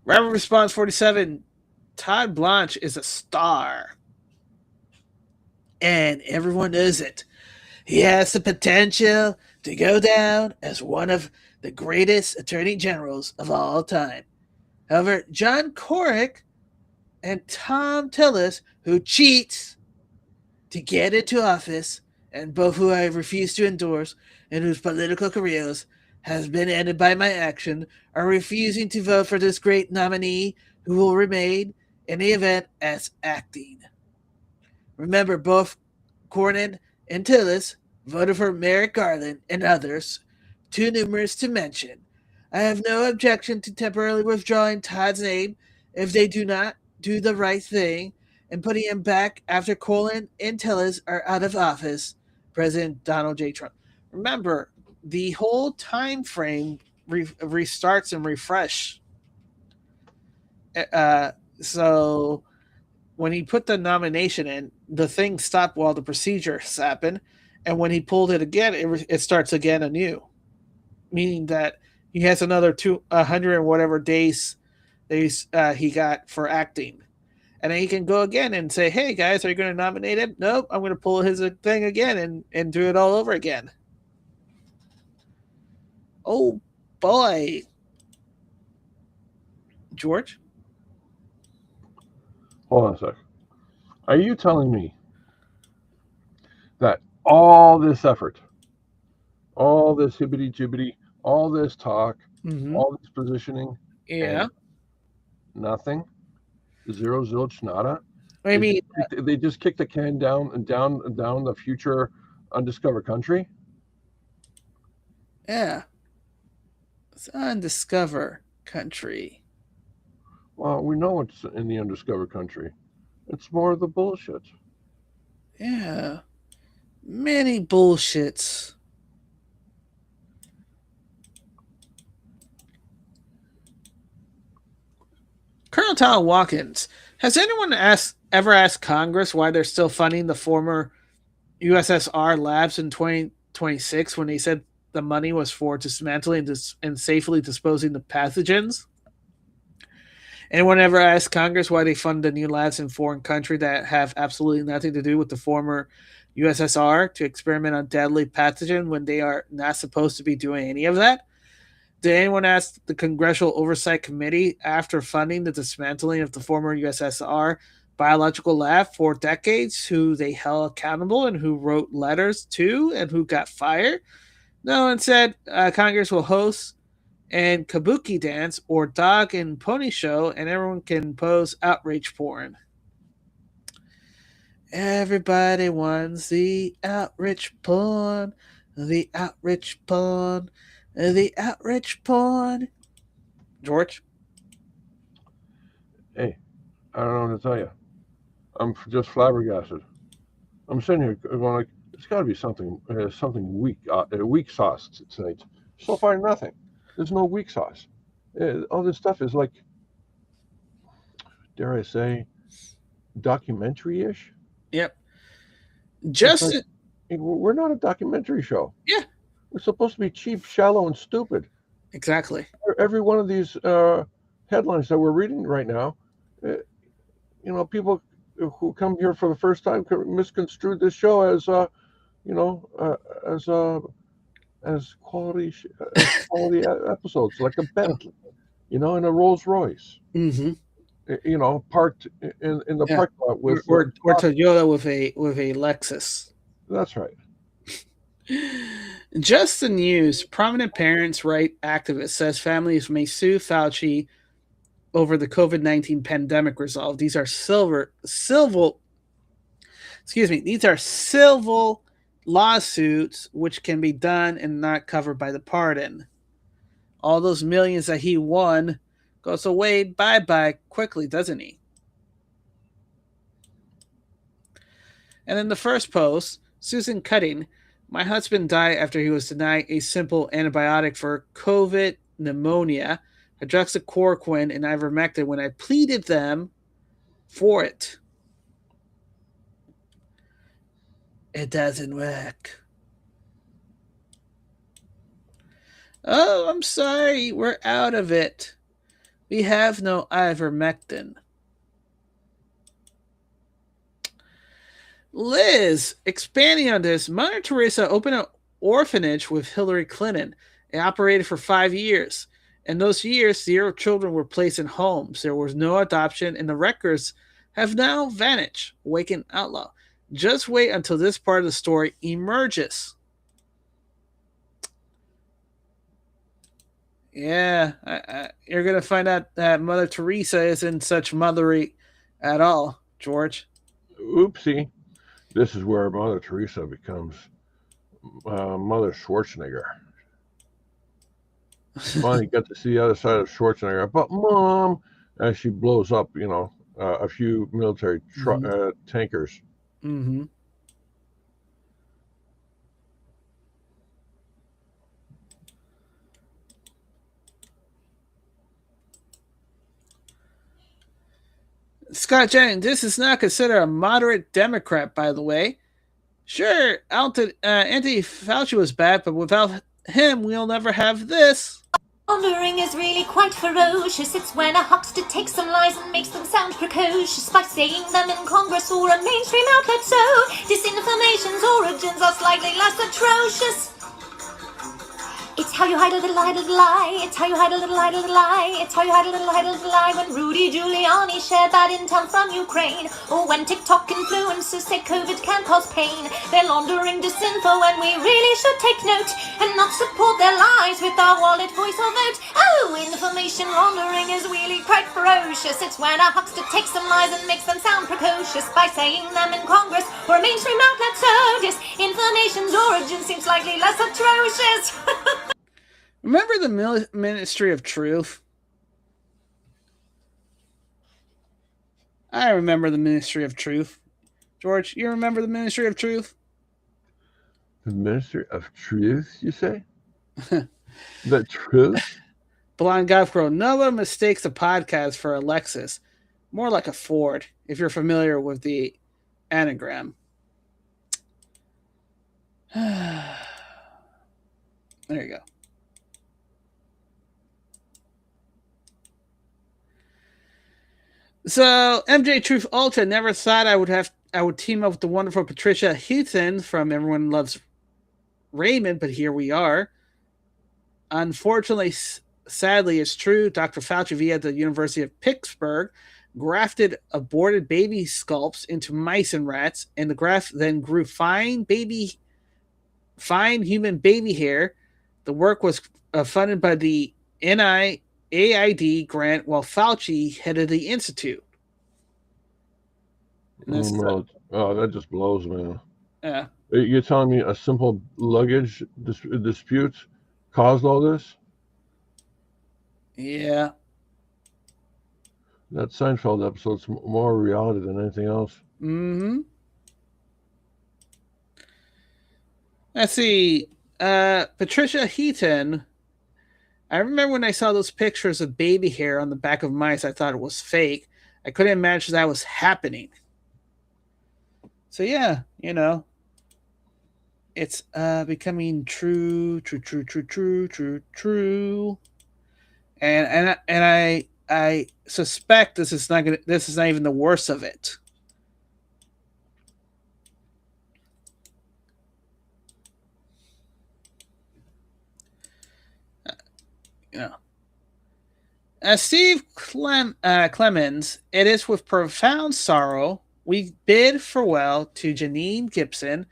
Speaker 1: Rapid Response 47, Todd Blanche is a star. And everyone knows it. He has the potential to go down as one of the greatest attorney generals of all time. However, John Corrick and Tom Tillis, who cheats to get into office, and both who I refuse to endorse, and whose political careers has been ended by my action, are refusing to vote for this great nominee who will remain in the event as acting. Remember, both Cornyn and Tillis voted for Merrick Garland and others, too numerous to mention. I have no objection to temporarily withdrawing Todd's name if they do not do the right thing and putting him back after Cornyn and Tillis are out of office. President Donald J. Trump. Remember, the whole time frame restarts and refresh. So when he put the nomination in, the thing stopped while the procedures happened, and when he pulled it again, it starts again anew, meaning that he has another 200 and whatever days he got for acting. And then he can go again and say, hey, guys, are you going to nominate him? Nope, I'm going to pull his thing again and do it all over again. Oh, boy. George?
Speaker 2: Hold on a sec. Are you telling me that all this effort, all this hibbity-jibbity, all this talk, all this positioning,
Speaker 1: and
Speaker 2: nothing? Zero, zilch, nada.
Speaker 1: I mean,
Speaker 2: they just kicked the can down the future undiscovered country.
Speaker 1: Yeah, it's undiscovered country.
Speaker 2: Well, we know it's in the undiscovered country. It's more of the bullshit.
Speaker 1: Yeah, many bullshits. Colonel Tal Watkins, has anyone ever asked Congress why they're still funding the former USSR labs in 2026 when they said the money was for dismantling and safely disposing of pathogens. Anyone ever asked Congress why they fund the new labs in foreign countries that have absolutely nothing to do with the former USSR to experiment on deadly pathogen when they are not supposed to be doing any of that? Did anyone ask the Congressional Oversight Committee, after funding the dismantling of the former USSR biological lab for decades, who they held accountable and who wrote letters to and who got fired? No one said Congress will host an kabuki dance or dog and pony show and everyone can pose outrage porn. Everybody wants the outrage porn, the outrage porn, the outrage porn. George?
Speaker 2: Hey, I don't know what to tell you. I'm just flabbergasted. I'm sitting here going like, it's got to be something weak sauce tonight. So far, nothing. There's no weak sauce. All this stuff is like, dare I say, documentary-ish.
Speaker 1: Yep. Just
Speaker 2: like, we're not a documentary show.
Speaker 1: Yeah.
Speaker 2: We're supposed to be cheap, shallow, and stupid.
Speaker 1: Exactly.
Speaker 2: Every one of these headlines that we're reading right now, people who come here for the first time misconstrued this show as, as quality episodes, like a Bentley, in a Rolls Royce.
Speaker 1: Mm-hmm.
Speaker 2: Parked in the parking lot with
Speaker 1: or Toyota with a Lexus.
Speaker 2: That's right.
Speaker 1: Just the news. Prominent parents' right activist says families may sue Fauci over the COVID-19 pandemic resolve. These are These are civil lawsuits which can be done and not covered by the pardon. All those millions that he won goes away bye-bye quickly, doesn't he? And in the first post, Susan Cutting, my husband died after he was denied a simple antibiotic for COVID pneumonia, hydroxychloroquine, and ivermectin when I pleaded them for it. It doesn't work. Oh, I'm sorry. We're out of it. We have no ivermectin. Liz, expanding on this, Mother Teresa opened an orphanage with Hillary Clinton. It operated for 5 years. In those years, 0 children were placed in homes. There was no adoption, and the records have now vanished. Awakened outlaw. Just wait until this part of the story emerges. Yeah, you're going to find out that Mother Teresa isn't such mothery at all, George.
Speaker 2: Oopsie. This is where Mother Teresa becomes Mother Schwarzenegger. Finally get to see the other side of Schwarzenegger. But Mom, as she blows up, a few military tankers.
Speaker 1: Mm-hmm. Scott Jennings, this is not considered a moderate Democrat, by the way. Sure, Anthony Fauci was bad, but without him, we'll never have this.
Speaker 15: Laundering is really quite ferocious. It's when a huckster takes some lies and makes them sound precocious by saying them in Congress or a mainstream outlet. So disinformation's origins are slightly less atrocious. It's how you hide a little lie. It's how you hide a little lie. It's how you hide a little lie. When Rudy Giuliani shared bad intel from Ukraine, or when TikTok influencers say COVID can cause pain, they're laundering disinfo and we really should take note and not support their lies with our wallet, voice or vote. Oh, information laundering is really quite ferocious. It's when a huckster takes some lies and makes them sound precocious by saying them in Congress or a mainstream outlet. So disinformation's origin seems slightly less atrocious.
Speaker 1: Remember the Ministry of Truth? I remember the Ministry of Truth. George, you remember the Ministry of Truth?
Speaker 2: The Ministry of Truth, you say? The truth?
Speaker 1: Blonde Godfro, no one mistakes a podcast for a Lexus. More like a Ford, if you're familiar with the anagram. There you go. So MJ Truth Ultra never thought I would team up with the wonderful Patricia Heaton from Everyone Loves Raymond, but here we are. Unfortunately, sadly, it's true. Dr. Fauci via the University of Pittsburgh grafted aborted baby scalps into mice and rats, and the graft then grew fine human baby hair. The work was funded by the NIAID grant, while Fauci headed the institute.
Speaker 2: That just blows, man.
Speaker 1: Yeah.
Speaker 2: You're telling me a simple luggage dispute caused all this?
Speaker 1: Yeah.
Speaker 2: That Seinfeld episode's more reality than anything else.
Speaker 1: Mm-hmm. Let's see. Patricia Heaton. I remember when I saw those pictures of baby hair on the back of mice, I thought it was fake. I couldn't imagine that was happening. So yeah, it's becoming true. And I suspect this is not even the worst of it. Steve Clemens, it is with profound sorrow we bid farewell to Janine Gibson,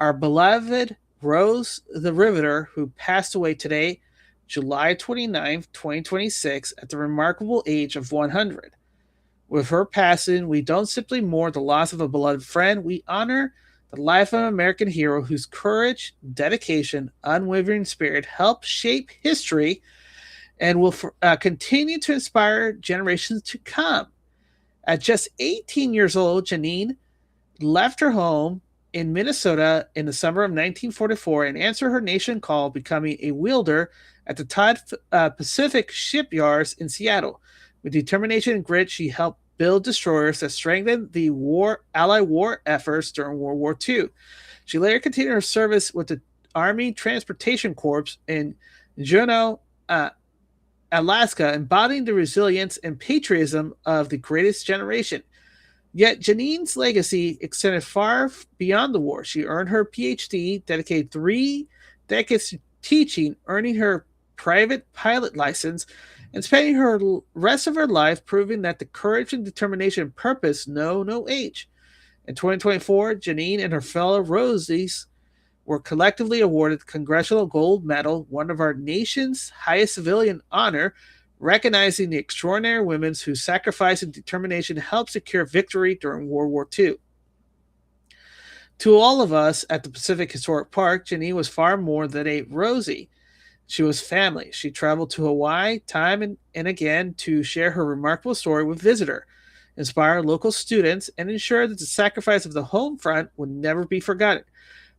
Speaker 1: our beloved Rose the Riveter, who passed away today, July 29th, 2026, at the remarkable age of 100. With her passing, we don't simply mourn the loss of a beloved friend, we honor the life of an American hero whose courage, dedication, unwavering spirit helped shape history and will continue to inspire generations to come. At just 18 years old, Janine left her home in Minnesota in the summer of 1944 and answered her nation call, becoming a wielder at the Todd Pacific shipyards in Seattle. With determination and grit, she helped build destroyers that strengthened the Allied war efforts during World War II. She later continued her service with the Army Transportation Corps in Juneau, Alaska, embodying the resilience and patriotism of the greatest generation. Yet Janine's legacy extended far beyond the war. She earned her PhD, dedicated 3 decades to teaching, earning her private pilot license, and spending her rest of her life proving that the courage and determination and purpose know no age. In 2024, Janine and her fellow Rosies were collectively awarded the Congressional Gold Medal, one of our nation's highest civilian honor, recognizing the extraordinary women whose sacrifice and determination helped secure victory during World War II. To all of us at the Pacific Historic Park, Janine was far more than a Rosie. She was family. She traveled to Hawaii time and again to share her remarkable story with visitors, inspire local students, and ensure that the sacrifice of the home front would never be forgotten.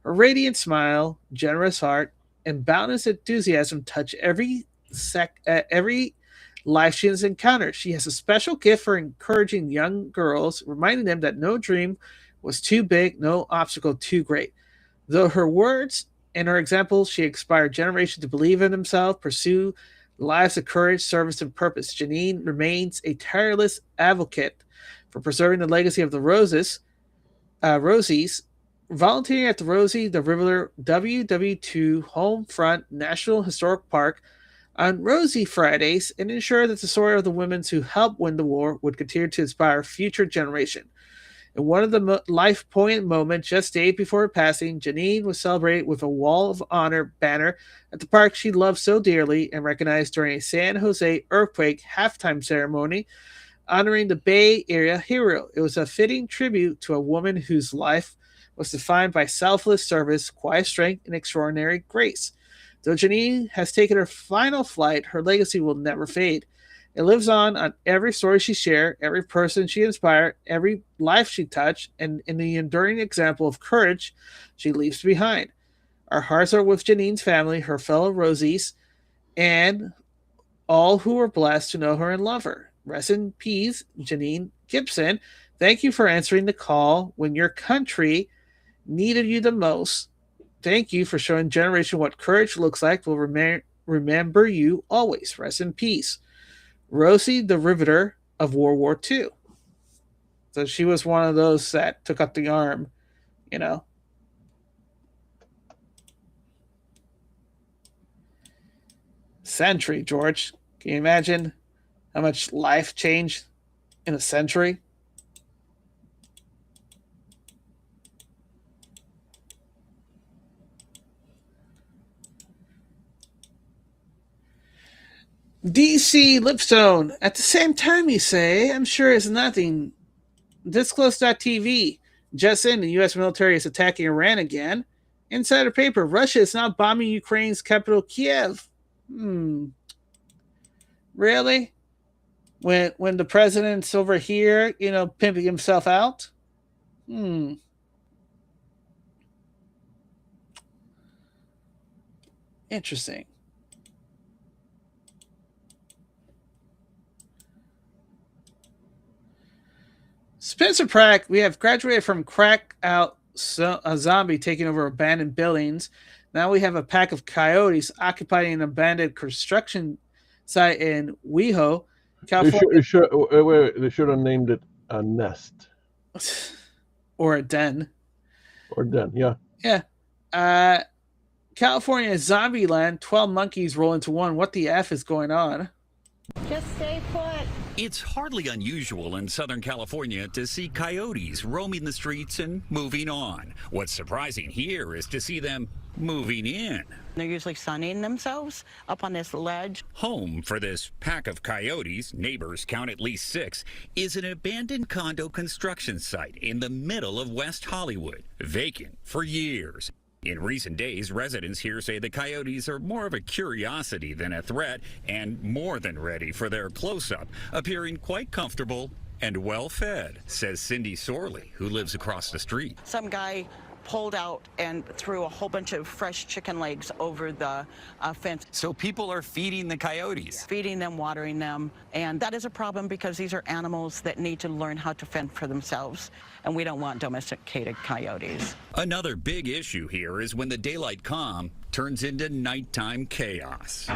Speaker 1: Her radiant smile, generous heart, and boundless enthusiasm touch every life she has encountered. She has a special gift for encouraging young girls, reminding them that no dream was too big, no obstacle too great. Though her words and her examples, she inspired generations to believe in themselves, pursue lives of courage, service, and purpose. Janine remains a tireless advocate for preserving the legacy of the Rosies, volunteering at the Rosie the Riveter WW2 Homefront National Historic Park on Rosie Fridays, and ensure that the story of the women who helped win the war would continue to inspire future generations. In one of the life poignant moments just days before her passing, Janine was celebrated with a Wall of Honor banner at the park she loved so dearly and recognized during a San Jose earthquake halftime ceremony honoring the Bay Area hero. It was a fitting tribute to a woman whose life was defined by selfless service, quiet strength, and extraordinary grace. Though Janine has taken her final flight, her legacy will never fade. It lives on every story she shared, every person she inspired, every life she touched, and in the enduring example of courage she leaves behind. Our hearts are with Janine's family, her fellow Rosies, and all who were blessed to know her and love her. Rest in peace, Janine Gibson. Thank you for answering the call when your country needed you the most Thank you for showing generation what courage looks like. We'll remember you always. Rest in peace. Rosie the Riveter of World War II. So she was one of those that took up the arm, you know. Century, George. Can you imagine how much life changed in a century? DC Lipstone. At the same time, you say, I'm sure it's nothing. Disclose.tv. Just in, the U.S. military is attacking Iran again. Insider paper. Russia is now bombing Ukraine's capital, Kiev. Really? When the president's over here, pimping himself out? Interesting. Spencer Pratt, we have graduated from crack out a zombie taking over abandoned buildings. Now we have a pack of coyotes occupying an abandoned construction site in WeHo, California.
Speaker 2: They should have named it a nest.
Speaker 1: Or a den.
Speaker 2: Or den, yeah.
Speaker 1: Yeah. California is zombie land. 12 monkeys roll into one. What the F is going on?
Speaker 16: Just stay put.
Speaker 17: It's hardly unusual in Southern California to see coyotes roaming the streets and moving on. What's surprising here is to see them moving in.
Speaker 16: They're usually sunning themselves up on this ledge.
Speaker 17: Home for this pack of coyotes, neighbors count at least 6, is an abandoned condo construction site in the middle of West Hollywood, vacant for years. In recent days, residents here say the coyotes are more of a curiosity than a threat and more than ready for their close-up, appearing quite comfortable and well-fed, says Cindy Sorley, who lives across the street.
Speaker 16: Some guy pulled out and threw a whole bunch of fresh chicken legs over the fence.
Speaker 17: So people are feeding the coyotes?
Speaker 16: Feeding them, watering them, and that is a problem because these are animals that need to learn how to fend for themselves, and we don't want domesticated coyotes.
Speaker 17: Another big issue here is when the daylight calm turns into nighttime chaos.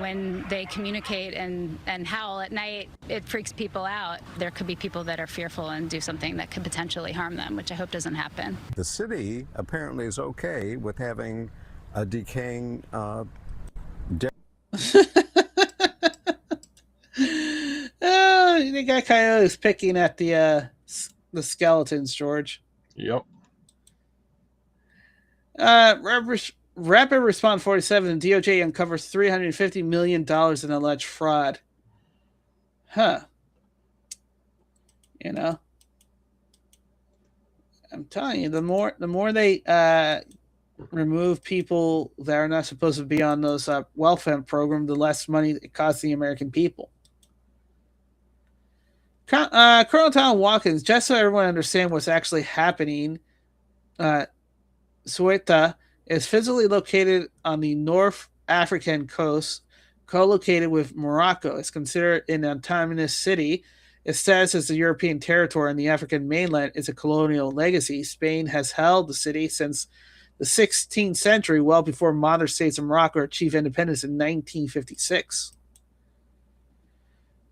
Speaker 18: When they communicate and howl at night, it freaks people out. There could be people that are fearful and do something that could potentially harm them, which I hope doesn't happen.
Speaker 19: The city apparently is okay with having a decaying
Speaker 1: They got coyotes picking at the skeletons, George.
Speaker 2: Yep.
Speaker 1: Rapid Response 47, the DOJ uncovers $350 million in alleged fraud. Huh. I'm telling you, the more they remove people that are not supposed to be on those welfare programs, the less money it costs the American people. Colonel Tom Watkins, just so everyone understands what's actually happening, Ceuta is physically located on the North African coast, co-located with Morocco. It's considered an autonomous city. Its status as a European territory on the African mainland is a colonial legacy. Spain has held the city since the 16th century, well before modern states of Morocco achieved independence in 1956.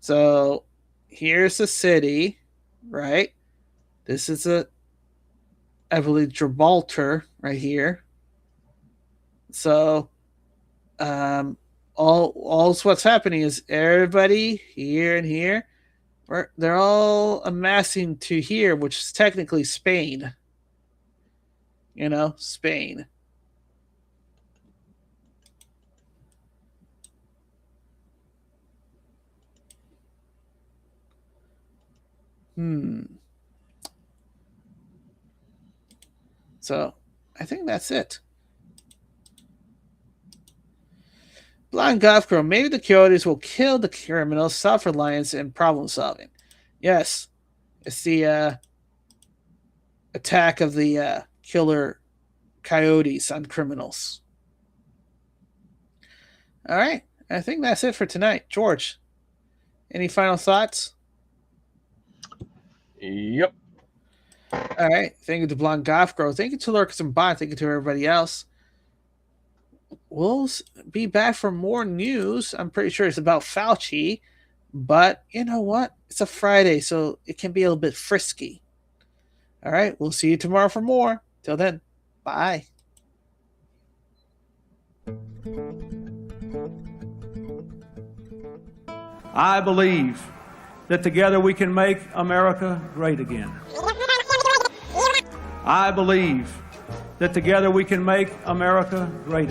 Speaker 1: So here's the city, right? This is I believe, Gibraltar right here. So, all what's happening is everybody here and here, they're all amassing to here, which is technically Spain. Spain. So, I think that's it. Blind Golf Girl. Maybe the coyotes will kill the criminals, self-reliance, and problem-solving. Yes. It's the attack of the killer coyotes on criminals. All right. I think that's it for tonight. George, any final thoughts?
Speaker 2: Yep.
Speaker 1: All right. Thank you to Blonde Golf Girl. Thank you to Lurkus and Bot. Thank you to everybody else. We'll be back for more news. I'm pretty sure it's about Fauci, but you know what? It's a Friday, so it can be a little bit frisky. All right. We'll see you tomorrow for more. Till then, bye.
Speaker 20: I believe that together we can make America great again. I believe that together we can make America great